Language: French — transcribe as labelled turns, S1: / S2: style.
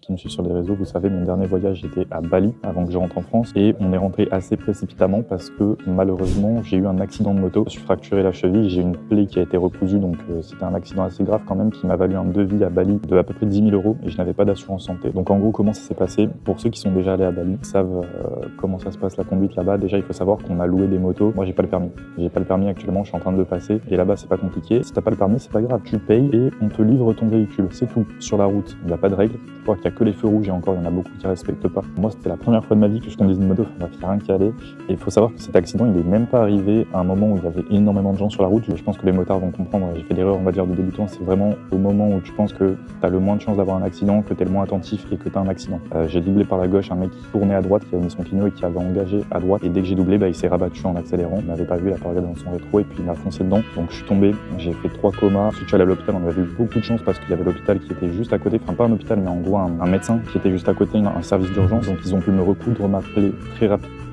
S1: Qui me suit sur les réseaux, vous savez, mon dernier voyage était à Bali avant que je rentre en France et on est rentré assez précipitamment parce que malheureusement j'ai eu un accident de moto. Je me suis fracturé la cheville, j'ai une plaie qui a été recousue, donc c'était un accident assez grave quand même qui m'a valu un devis à Bali de à peu près 10 000 € et je n'avais pas d'assurance santé. Donc en gros, comment ça s'est passé? Pour ceux qui sont déjà allés à Bali, savent comment ça se passe la conduite là-bas. Déjà, il faut savoir qu'on a loué des motos. Moi, j'ai pas le permis. J'ai pas le permis actuellement, je suis en train de le passer et là-bas, c'est pas compliqué. Si t'as pas le permis, c'est pas grave, tu payes et on te livre ton véhicule. C'est tout. Sur la route, il n'y a pas de règles. Je crois qu'il y a que les feux rouges et encore, il y en a beaucoup qui respectent pas. Moi, c'était la première fois de ma vie que je conduisais une moto, bref, il n'y a rien qui allait. Et il faut savoir que cet accident, il est même pas arrivé à un moment où il y avait énormément de gens sur la route. Je pense que les motards vont comprendre, j'ai fait l'erreur, on va dire, de débutant. C'est vraiment au moment où tu penses que tu as le moins de chances d'avoir un accident, que tu es le moins attentif et que tu as un accident. J'ai doublé par la gauche un mec qui tournait à droite, qui avait mis son clignot et qui avait engagé à droite. Et dès que j'ai doublé, il s'est rabattu en accélérant. Il m'avait pas vu, il a pas regardé dans son rétro et puis il m'a foncé dedans. Donc je suis tombé, j'ai fait 3 comas. Ensuite, je suis allé à l'hôpital, on avait eu beaucoup de chance parce qu'il y avait l'hôpital qui était juste à côté. Enfin, pas un hôpital, mais en gros, un médecin qui était juste à côté, un service d'urgence. Donc ils ont pu me recoudre ma plaie très rapidement.